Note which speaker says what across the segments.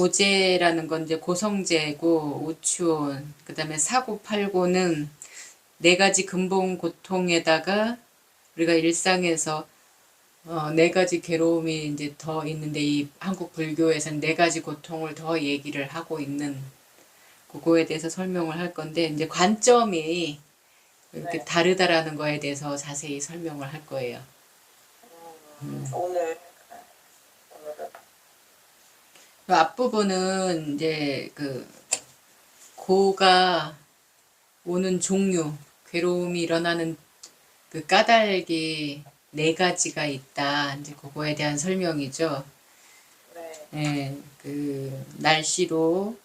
Speaker 1: 고재라는 건 이제 고성재고 우추온, 그다음에 사고팔고는 네 가지 근본 고통에다가 우리가 일상에서 네 가지 괴로움이 이제 더 있는데 이 한국 불교에서는 네 가지 고통을 더 얘기를 하고 있는 그거에 대해서 설명을 할 건데 이제 관점이 이렇게
Speaker 2: 네.
Speaker 1: 다르다라는 거에 대해서 자세히 설명을 할 거예요.
Speaker 2: 오늘, 오늘은,
Speaker 1: 그 앞부분은 이제 그 고가 오는 종류, 괴로움이 일어나는 그 까닭이 네 가지가 있다. 이제 그거에 대한 설명이죠.
Speaker 2: 네,
Speaker 1: 예, 그 날씨로,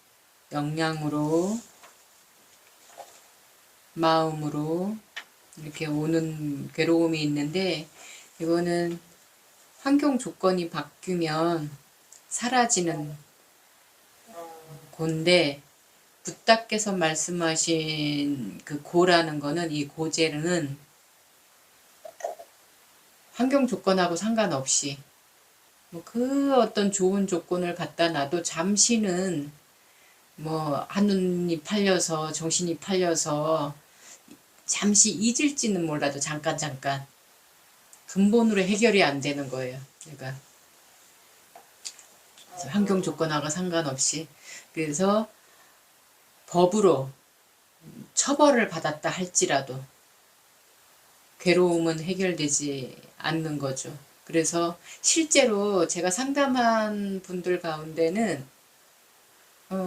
Speaker 1: 영양으로, 마음으로 이렇게 오는 괴로움이 있는데 이거는 환경 조건이 바뀌면 사라지는 고인데 부따께서 말씀하신 그 고라는 거는 이 고제는 환경 조건하고 상관없이 뭐 그 어떤 좋은 조건을 갖다 놔도 잠시는 뭐 한눈이 팔려서 정신이 팔려서 잠시 잊을지는 몰라도 잠깐 근본으로 해결이 안 되는 거예요. 그러니까 환경 조건하고 상관없이 그래서 법으로 처벌을 받았다 할지라도 괴로움은 해결되지 않는 거죠. 그래서 실제로 제가 상담한 분들 가운데는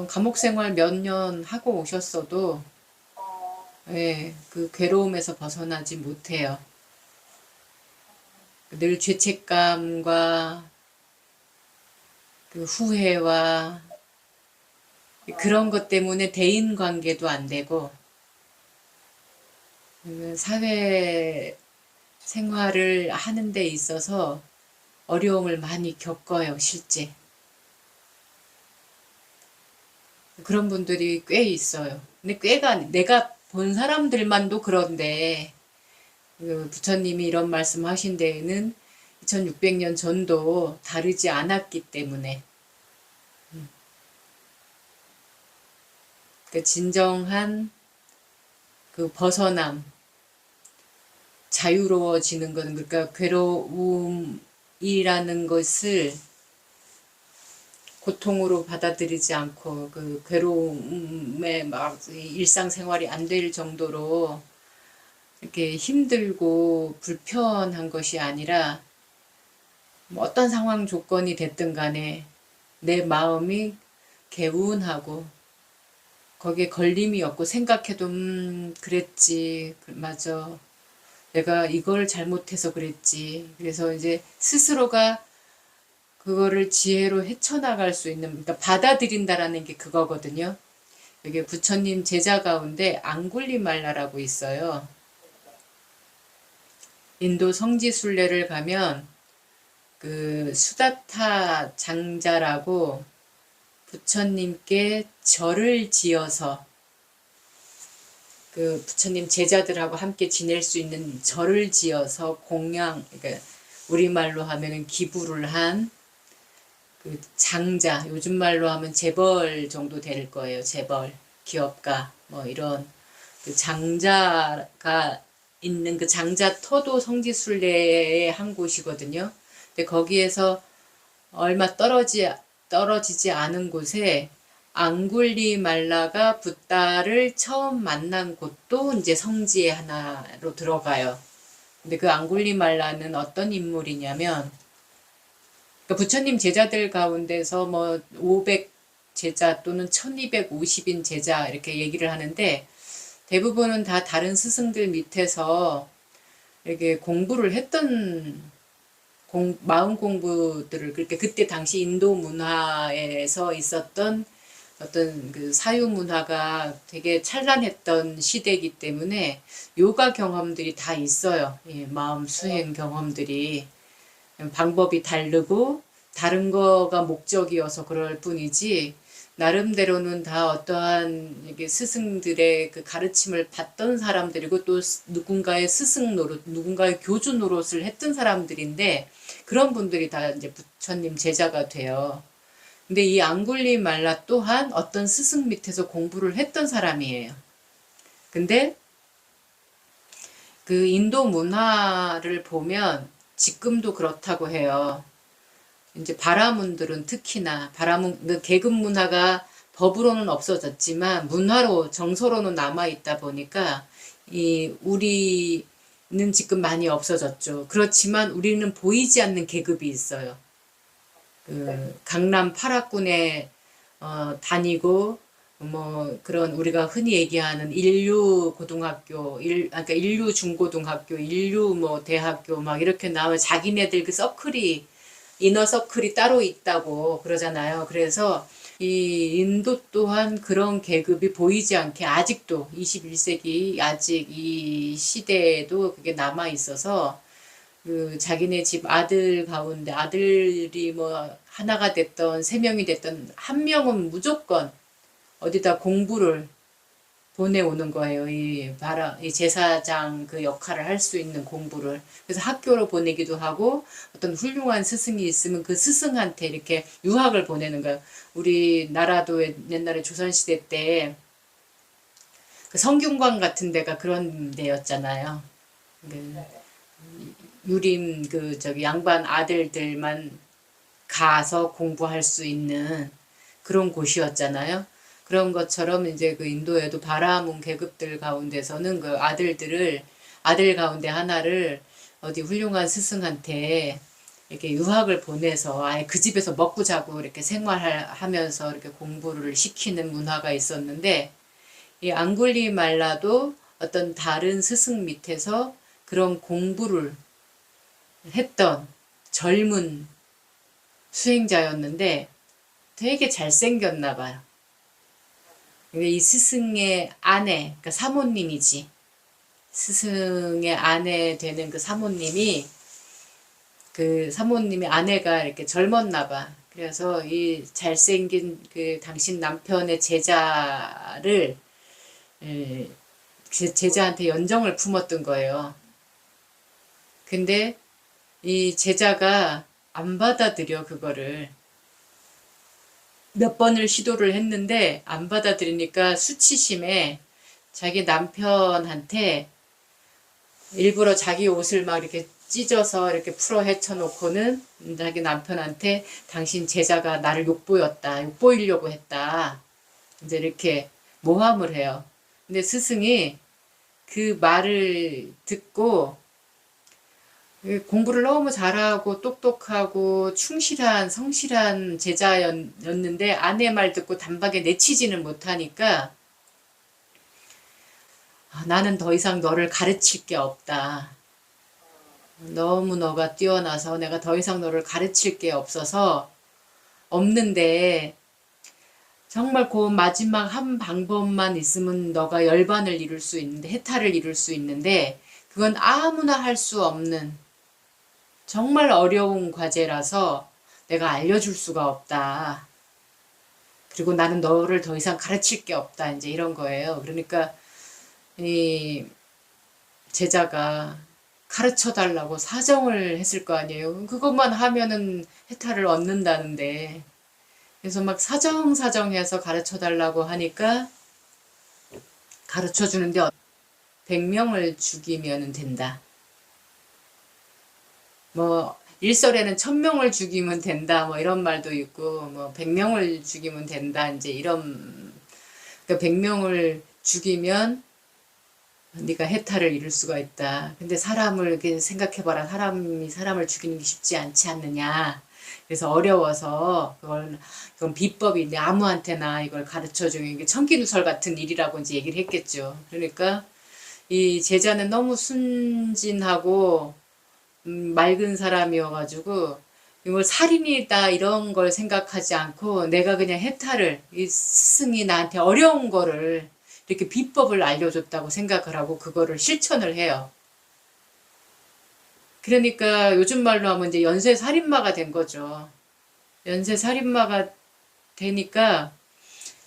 Speaker 1: 감옥 생활 몇 년 하고 오셨어도 예, 그 괴로움에서 벗어나지 못해요. 늘 죄책감과 그 후회와 그런 것 때문에 대인 관계도 안 되고 사회 생활을 하는 데 있어서 어려움을 많이 겪어요, 실제. 그런 분들이 꽤 있어요. 근데 꽤가 내가 본 사람들만도 그런데 그 부처님이 이런 말씀하신 데에는 2600년 전도 다르지 않았기 때문에 그 진정한 그 벗어남, 자유로워지는 것은 그러니까 괴로움이라는 것을 고통으로 받아들이지 않고 그 괴로움에 막 일상생활이 안 될 정도로 이렇게 힘들고 불편한 것이 아니라 뭐 어떤 상황 조건이 됐든 간에 내 마음이 개운하고 거기에 걸림이 없고 생각해도 그랬지 맞아 내가 이걸 잘못해서 그랬지 그래서 이제 스스로가 그거를 지혜로 헤쳐나갈 수 있는 그러니까 받아들인다라는 게 그거거든요. 여기 부처님 제자 가운데 앙굴리말라라고 있어요. 인도 성지순례를 가면 그 수다타 장자라고 부처님께 절을 지어서 그 부처님 제자들하고 함께 지낼 수 있는 절을 지어서 공양 그러니까 우리말로 하면은 기부를 한 그 장자 요즘 말로 하면 재벌 정도 될 거예요. 재벌 기업가 뭐 이런 그 장자가 있는 그 장자터도 성지순례의 한 곳이거든요. 근데 거기에서 얼마 떨어지지 않은 곳에 앙굴리말라가 붓다를 처음 만난 곳도 이제 성지의 하나로 들어가요. 근데 그 앙굴리말라는 어떤 인물이냐면 그러니까 부처님 제자들 가운데서 뭐 500 제자 또는 1250인 제자 이렇게 얘기를 하는데 대부분은 다 다른 스승들 밑에서 이렇게 공부를 했던 마음 공부들을 그렇게 그때 당시 인도 문화에서 있었던 어떤 그 사유 문화가 되게 찬란했던 시대이기 때문에 요가 경험들이 다 있어요. 예, 마음 수행 경험들이 방법이 다르고 다른 거가 목적이어서 그럴 뿐이지 나름대로는 다 어떠한 이게 스승들의 그 가르침을 받던 사람들이고 또 누군가의 스승 노릇, 누군가의 교주 노릇을 했던 사람들인데 그런 분들이 다 이제 부처님 제자가 돼요. 근데 이 앙굴리말라 또한 어떤 스승 밑에서 공부를 했던 사람이에요. 근데 그 인도 문화를 보면 지금도 그렇다고 해요. 이제 바라문들은 특히나 그 계급 문화가 법으로는 없어졌지만 문화로 정서로는 남아 있다 보니까 이 우리는 지금 많이 없어졌죠. 그렇지만 우리는 보이지 않는 계급이 있어요.
Speaker 2: 네.
Speaker 1: 그 강남 파라군에 다니고 뭐 그런 우리가 흔히 얘기하는 인류 고등학교, 그러니까 인류 중고등학교, 인류 뭐 대학교 막 이렇게 나오면 자기네들 그 서클이 이너 서클이 따로 있다고 그러잖아요. 그래서 이 인도 또한 그런 계급이 보이지 않게 아직도 21세기 아직 이 시대에도 그게 남아 있어서 그 자기네 집 아들 가운데 아들이 뭐 하나가 됐던 세 명이 됐던 한 명은 무조건 어디다 공부를 보내오는 거예요. 이 제사장 그 역할을 할 수 있는 공부를. 그래서 학교로 보내기도 하고 어떤 훌륭한 스승이 있으면 그 스승한테 이렇게 유학을 보내는 거예요. 우리나라도 옛날에 조선시대 때 그 성균관 같은 데가 그런 데였잖아요. 그 유림 그 저기 양반 아들들만 가서 공부할 수 있는 그런 곳이었잖아요. 그런 것처럼 이제 그 인도에도 바라문 계급들 가운데서는 그 아들 가운데 하나를 어디 훌륭한 스승한테 이렇게 유학을 보내서 아예 그 집에서 먹고 자고 이렇게 생활하면서 이렇게 공부를 시키는 문화가 있었는데 이 앙굴리 말라도 어떤 다른 스승 밑에서 그런 공부를 했던 젊은 수행자였는데 되게 잘생겼나 봐요. 근데 이 스승의 아내, 그러니까 사모님이지. 스승의 아내 되는 그 사모님이 그 사모님의 아내가 이렇게 젊었나 봐. 그래서 이 잘생긴 그 당신 남편의 제자를 제자한테 연정을 품었던 거예요. 근데 이 제자가 안 받아들여 그거를. 몇 번을 시도를 했는데 안 받아들이니까 수치심에 자기 남편한테 일부러 자기 옷을 막 이렇게 찢어서 이렇게 풀어 헤쳐놓고는 자기 남편한테 당신 제자가 나를 욕보였다. 욕보이려고 했다. 이제 이렇게 모함을 해요. 근데 스승이 그 말을 듣고 공부를 너무 잘하고 똑똑하고 충실한 성실한 제자였는데 아내 말 듣고 단박에 내치지는 못하니까 나는 더 이상 너를 가르칠 게 없다. 너무 너가 뛰어나서 내가 더 이상 너를 가르칠 게 없는데 정말 그 마지막 한 방법만 있으면 너가 열반을 이룰 수 있는데 해탈을 이룰 수 있는데 그건 아무나 할 수 없는 정말 어려운 과제라서 내가 알려줄 수가 없다. 그리고 나는 너를 더 이상 가르칠 게 없다. 이제 이런 거예요. 그러니까 이 제자가 가르쳐 달라고 사정을 했을 거 아니에요. 그것만 하면은 해탈을 얻는다는데. 그래서 막 사정해서 가르쳐 달라고 하니까 가르쳐 주는데 100명을 죽이면 된다. 뭐 일설에는 1000명을 죽이면 된다. 뭐 이런 말도 있고 뭐 100명을 죽이면 된다. 이제 이런 그러니까 100명을 죽이면 네가 해탈을 이룰 수가 있다. 근데 사람을 이렇게 생각해봐라. 사람이 사람을 죽이는 게 쉽지 않지 않느냐. 그래서 어려워서 그건 비법인데 아무한테나 이걸 가르쳐 주는 게 청기누설 같은 일이라고 이제 얘기를 했겠죠. 그러니까 이 제자는 너무 순진하고 맑은 사람이어가지고 이걸 살인이다 이런 걸 생각하지 않고 내가 그냥 해탈을 이 스승이 나한테 어려운 거를 이렇게 비법을 알려줬다고 생각을 하고 그거를 실천을 해요. 그러니까 요즘 말로 하면 이제 연쇄 살인마가 된 거죠. 연쇄 살인마가 되니까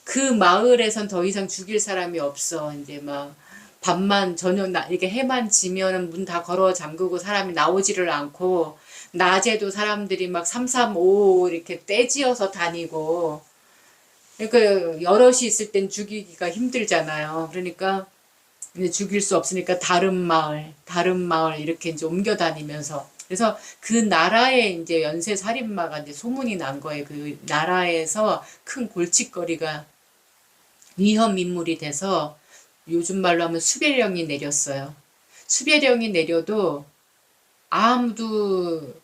Speaker 1: 그 마을에선 더 이상 죽일 사람이 없어. 이제 막 밤만 저녁 이렇게 해만 지면은 문 다 걸어 잠그고 사람이 나오지를 않고 낮에도 사람들이 막 335 이렇게 떼지어서 다니고, 그러니까 여럿이 있을 땐 죽이기가 힘들잖아요. 그러니까 이제 죽일 수 없으니까 다른 마을 이렇게 이제 옮겨 다니면서. 그래서 그 나라에 이제 연쇄 살인마가 이제 소문이 난 거예요. 그 나라에서 큰 골칫거리가 위험 인물이 돼서 요즘 말로 하면 수배령이 내렸어요. 수배령이 내려도 아무도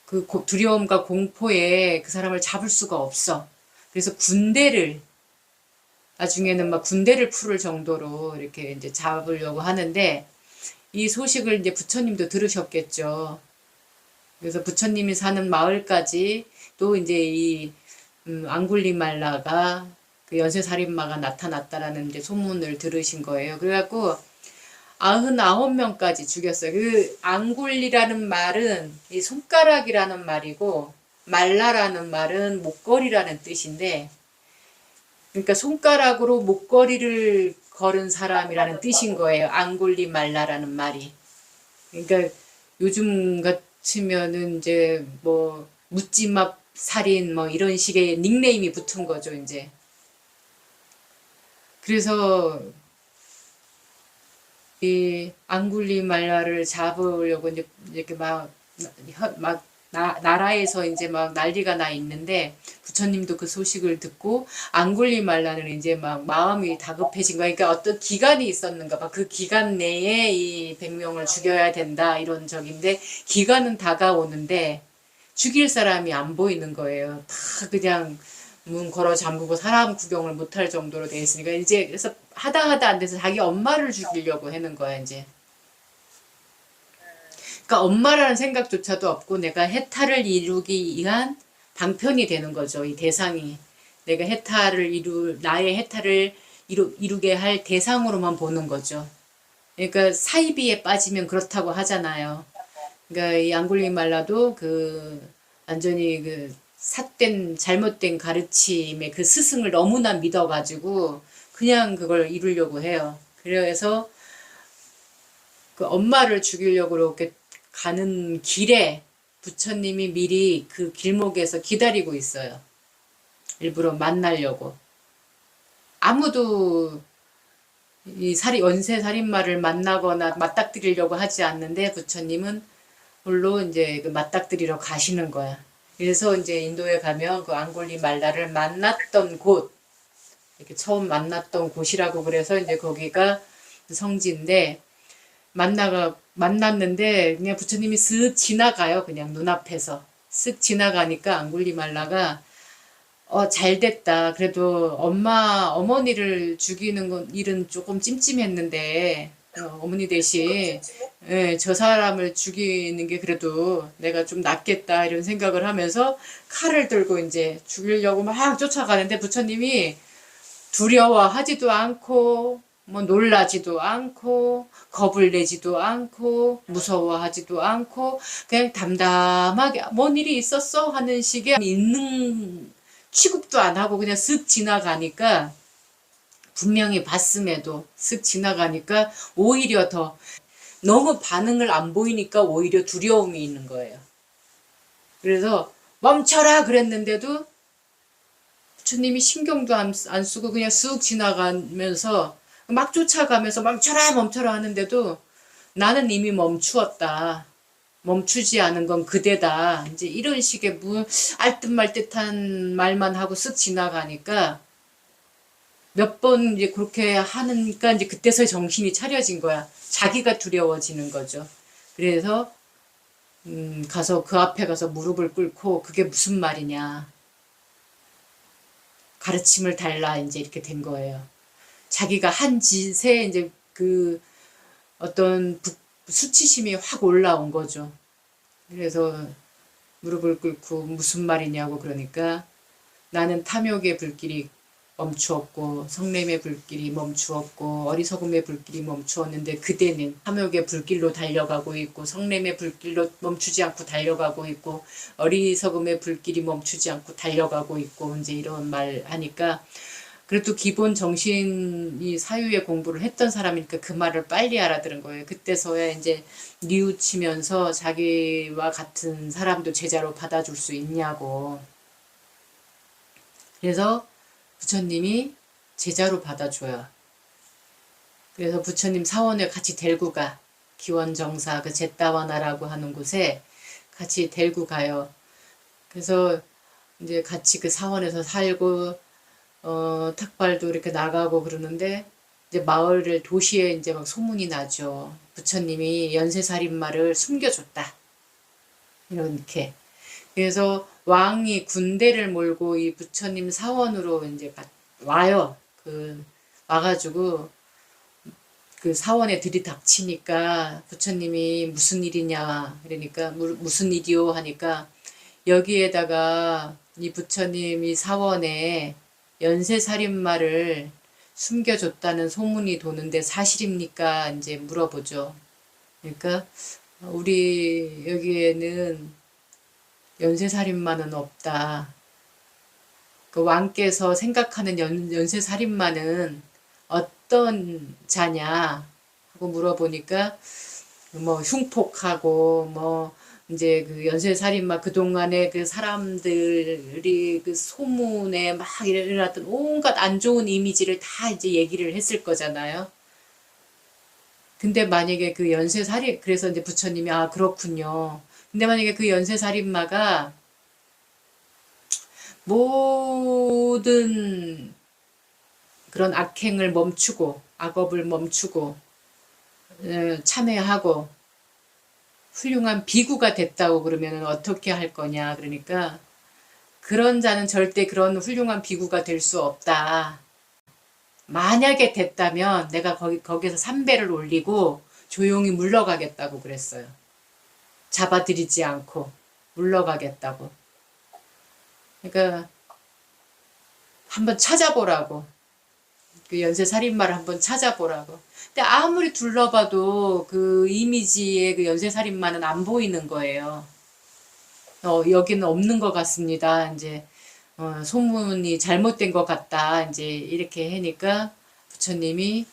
Speaker 1: 그 두려움과 공포에 그 사람을 잡을 수가 없어. 그래서 나중에는 막 군대를 풀을 정도로 이렇게 이제 잡으려고 하는데, 이 소식을 이제 부처님도 들으셨겠죠. 그래서 부처님이 사는 마을까지 또 이제 이 앙굴리말라가 그 연쇄살인마가 나타났다라는 이제 소문을 들으신 거예요. 그래갖고 99명까지 죽였어요. 그 앙굴리라는 말은 이 손가락이라는 말이고, 말라라는 말은 목걸이라는 뜻인데, 그러니까 손가락으로 목걸이를 걸은 사람이라는 뜻인 거예요. 앙굴리 말라라는 말이. 그러니까 요즘 같으면은 이제 뭐 묻지마 살인 뭐 이런 식의 닉네임이 붙은 거죠, 이제. 그래서 이 앙굴리 말라를 잡으려고 이제 이렇게 나라에서 이제 막 난리가 나 있는데, 부처님도 그 소식을 듣고 앙굴리 말라는 이제 막 마음이 다급해진 거야. 그러니까 어떤 기간이 있었는가 봐. 그 기간 내에 이 100명을 죽여야 된다 이런 적인데, 기간은 다가오는데 죽일 사람이 안 보이는 거예요. 다 그냥 문 걸어 잠그고 사람 구경을 못할 정도로 돼 있으니까, 이제 그래서 하다 안 돼서 자기 엄마를 죽이려고 하는 거야, 이제. 그러니까 엄마라는 생각조차도 없고 내가 해탈을 이루기 위한 방편이 되는 거죠. 이 대상이. 내가 나의 해탈을 이루게 할 대상으로만 보는 거죠. 그러니까 사이비에 빠지면 그렇다고 하잖아요. 그러니까 이 앙굴리말라도 완전히 잘못된 가르침의 그 스승을 너무나 믿어가지고 그냥 그걸 이루려고 해요. 그래서 그 엄마를 죽이려고 이렇게 가는 길에 부처님이 미리 그 길목에서 기다리고 있어요. 일부러 만나려고. 아무도 연쇄 살인마를 만나거나 맞닥뜨리려고 하지 않는데, 부처님은 홀로 이제 그 맞닥뜨리러 가시는 거야. 그래서 이제 인도에 가면 그 앙골리 말라를 만났던 곳, 이렇게 처음 만났던 곳이라고, 그래서 이제 거기가 성지인데, 만났는데 그냥 부처님이 쓱 지나가요. 그냥 눈앞에서 쓱 지나가니까 앙굴리말라가 잘 됐다. 그래도 어머니를 죽이는 일은 조금 찜찜했는데, 어머니 대신 저 사람을 죽이는 게 그래도 내가 좀 낫겠다 이런 생각을 하면서 칼을 들고 이제 죽이려고 막 쫓아가는데, 부처님이 두려워하지도 않고 뭐 놀라지도 않고 겁을 내지도 않고 무서워하지도 않고 그냥 담담하게 뭔 일이 있었어 하는 식의 있는 취급도 안 하고 그냥 쓱 지나가니까, 분명히 봤음에도 쓱 지나가니까 오히려 더 너무 반응을 안 보이니까 오히려 두려움이 있는 거예요. 그래서 멈춰라 그랬는데도 부처님이 신경도 안 쓰고 그냥 쑥 지나가면서 막 쫓아가면서 멈춰라 하는데도 나는 이미 멈추었다. 멈추지 않은 건 그대다. 이제 이런 식의 알듯말듯한 말만 하고 쓱 지나가니까, 몇 번 이제 그렇게 하니까 이제 그때서야 정신이 차려진 거야. 자기가 두려워지는 거죠. 그래서 가서 그 앞에 가서 무릎을 꿇고 그게 무슨 말이냐. 가르침을 달라 이제 이렇게 된 거예요. 자기가 한 짓에 이제 어떤 수치심이 확 올라온 거죠. 그래서 무릎을 꿇고 무슨 말이냐고 그러니까, 나는 탐욕의 불길이 멈추었고 성냄의 불길이 멈추었고 어리석음의 불길이 멈추었는데, 그대는 탐욕의 불길로 달려가고 있고 성냄의 불길로 멈추지 않고 달려가고 있고 어리석음의 불길이 멈추지 않고 달려가고 있고, 이제 이런 말 하니까 그래도 기본 정신이 사유의 공부를 했던 사람이니까 그 말을 빨리 알아들은 거예요. 그때서야 이제 뉘우치면서 자기와 같은 사람도 제자로 받아줄 수 있냐고. 그래서 부처님이 제자로 받아줘요. 그래서 부처님 사원을 같이 데리고 가. 기원정사 그 제따와나라고 하는 곳에 같이 데리고 가요. 그래서 이제 같이 그 사원에서 살고 탁발도 이렇게 나가고 그러는데 이제 마을을 도시에 이제 막 소문이 나죠. 부처님이 연쇄살인마를 숨겨줬다. 이렇게. 그래서 왕이 군대를 몰고 이 부처님 사원으로 이제 와요. 와가지고 그 사원에 들이닥치니까 부처님이 무슨 일이냐 그러니까 무슨 일이요 하니까 여기에다가 이 부처님이 사원에 연쇄살인마를 숨겨줬다는 소문이 도는데 사실입니까? 이제 물어보죠. 그러니까 우리 여기에는 연쇄살인마는 없다. 그 왕께서 생각하는 연쇄살인마는 어떤 자냐 하고 물어보니까 뭐 흉폭하고 뭐 이제 그 연쇄살인마 그동안에 그 사람들이 그 소문에 막 일어났던 온갖 안 좋은 이미지를 다 이제 얘기를 했을 거잖아요. 근데 만약에 그 연쇄살인 그래서 이제 부처님이 아 그렇군요. 근데 만약에 그 연쇄살인마가 모든 그런 악행을 멈추고 악업을 멈추고 참회하고 훌륭한 비구가 됐다고 그러면 어떻게 할 거냐 그러니까 그런 자는 절대 그런 훌륭한 비구가 될 수 없다. 만약에 됐다면 내가 거기서 삼배를 올리고 조용히 물러가겠다고 그랬어요. 잡아들이지 않고 물러가겠다고. 그러니까 한번 찾아보라고. 그 연쇄살인마를 한번 찾아보라고. 근데 아무리 둘러봐도 그 이미지의 그 연쇄살인마는 안 보이는 거예요. 여기는 없는 것 같습니다. 이제 소문이 잘못된 것 같다. 이제 이렇게 하니까 부처님이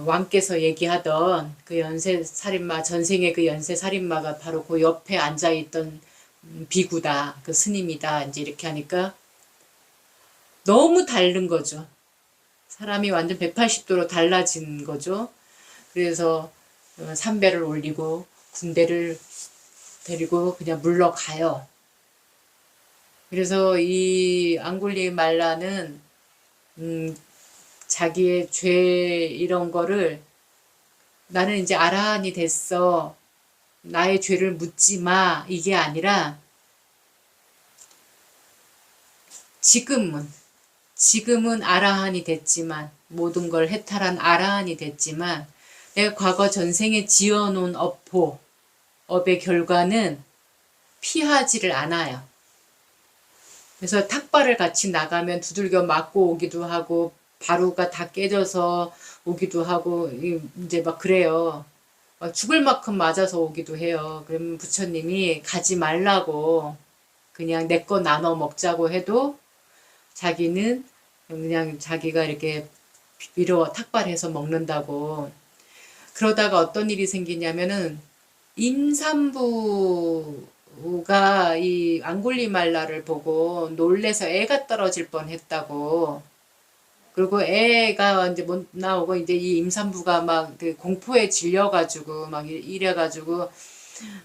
Speaker 1: 왕께서 얘기하던 그 연쇄살인마 전생의 그 연쇄살인마가 바로 그 옆에 앉아 있던 비구다. 그 스님이다. 이제 이렇게 하니까 너무 다른 거죠. 사람이 완전 180도로 달라진 거죠. 그래서 삼배를 올리고 군대를 데리고 그냥 물러가요. 그래서 이 앙굴리말라는 자기의 죄 이런 거를 나는 이제 아라한이 됐어. 나의 죄를 묻지 마. 이게 아니라 지금은 아라한이 됐지만 모든 걸 해탈한 아라한이 됐지만 내가 과거 전생에 지어놓은 업의 결과는 피하지를 않아요. 그래서 탁발을 같이 나가면 두들겨 맞고 오기도 하고 바루가 다 깨져서 오기도 하고 이제 막 그래요. 막 죽을 만큼 맞아서 오기도 해요. 그러면 부처님이 가지 말라고 그냥 내 거 나눠 먹자고 해도 자기는 그냥 자기가 이렇게 밀어 탁발해서 먹는다고. 그러다가 어떤 일이 생기냐면은 임산부가 이 앙굴리말라를 보고 놀래서 애가 떨어질 뻔했다고. 그리고 애가 이제 못 나오고 이제 이 임산부가 막 그 공포에 질려가지고 막 이래가지고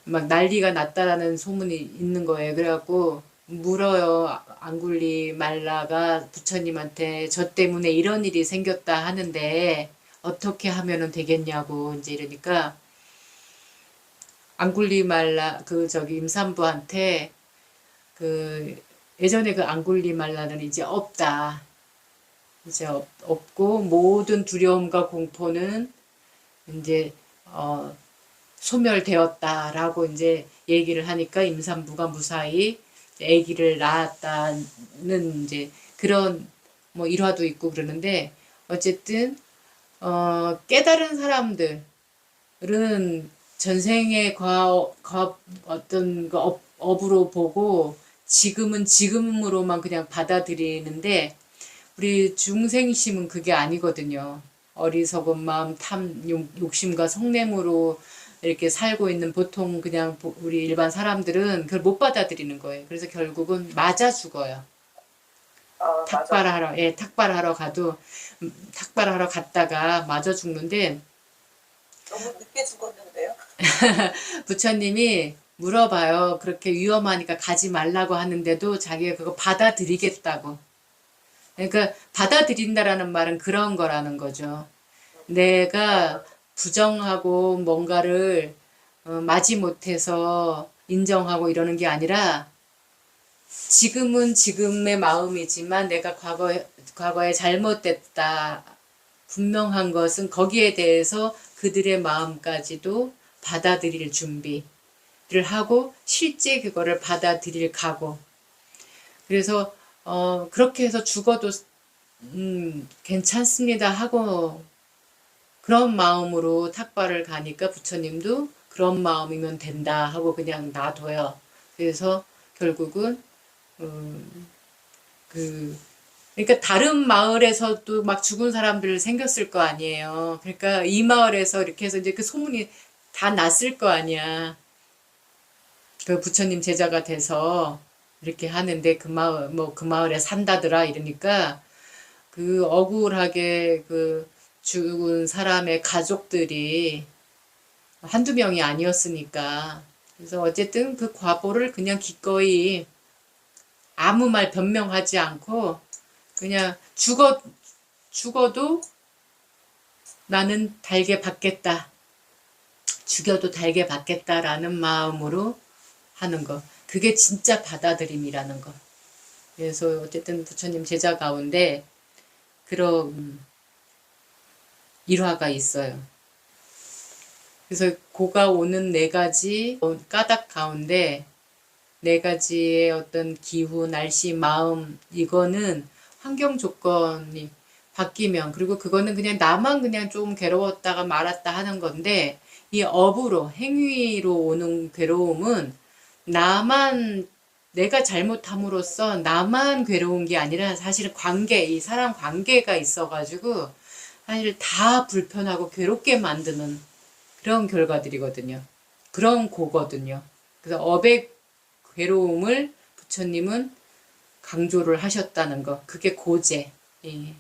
Speaker 1: 막 난리가 났다라는 소문이 있는 거예요. 그래갖고 물어요. 앙굴리말라가 부처님한테 저 때문에 이런 일이 생겼다 하는데 어떻게 하면은 되겠냐고 이제 이러니까 앙굴리말라 그 저기 임산부한테 그 예전에 그 앙굴리말라는 이제 없다. 이제 없고 모든 두려움과 공포는 이제 소멸되었다라고 이제 얘기를 하니까 임산부가 무사히 아기를 낳았다는 이제 그런 뭐 일화도 있고 그러는데 어쨌든 깨달은 사람들은 전생의 어떤 그 업으로 보고 지금은 지금으로만 그냥 받아들이는데 우리 중생심은 그게 아니거든요. 어리석은 마음, 욕심과 성냄으로 이렇게 살고 있는 보통 그냥 우리 일반 사람들은 그걸 못 받아들이는 거예요. 그래서 결국은 맞아 죽어요.
Speaker 2: 맞아.
Speaker 1: 탁발하러, 예, 탁발하러 가도, 탁발하러 갔다가 맞아 죽는데,
Speaker 2: 너무 늦게 죽었는데요.
Speaker 1: 부처님이 물어봐요. 그렇게 위험하니까 가지 말라고 하는데도 자기가 그거 받아들이겠다고. 그러니까 받아들인다라는 말은 그런 거라는 거죠. 내가 부정하고 뭔가를 마지못해서 인정하고 이러는 게 아니라 지금은 지금의 마음이지만 내가 과거에 잘못됐다. 분명한 것은 거기에 대해서 그들의 마음까지도 받아들일 준비를 하고 실제 그거를 받아들일 각오. 그래서 그렇게 해서 죽어도 괜찮습니다 하고 그런 마음으로 탁발을 가니까 부처님도 그런 마음이면 된다 하고 그냥 놔둬요. 그래서 결국은 그러니까 다른 마을에서도 막 죽은 사람들 생겼을 거 아니에요. 그러니까 이 마을에서 이렇게 해서 이제 그 소문이 다 났을 거 아니야. 그 부처님 제자가 돼서 이렇게 하는데 그 마을 뭐 그 마을에 산다더라 이러니까 그 억울하게 그 죽은 사람의 가족들이 한두 명이 아니었으니까 그래서 어쨌든 그 과보를 그냥 기꺼이 아무 말 변명하지 않고 그냥 죽어도 나는 달게 받겠다. 죽여도 달게 받겠다라는 마음으로 하는 거. 그게 진짜 받아들임이라는 거. 그래서 어쨌든 부처님 제자 가운데 그런 일화가 있어요. 그래서 고가 오는 네 가지 까닭 가운데 네 가지의 어떤 기후, 날씨, 마음 이거는 환경 조건이 바뀌면 그리고 그거는 그냥 나만 그냥 좀 괴로웠다가 말았다 하는 건데 이 업으로 행위로 오는 괴로움은 나만 내가 잘못함으로써 나만 괴로운 게 아니라 사실 이 사람 관계가 있어가지고 사실 다 불편하고 괴롭게 만드는 그런 결과들이거든요. 그런 고거든요. 그래서 업의 괴로움을 부처님은 강조를 하셨다는 거. 그게 고제. 예.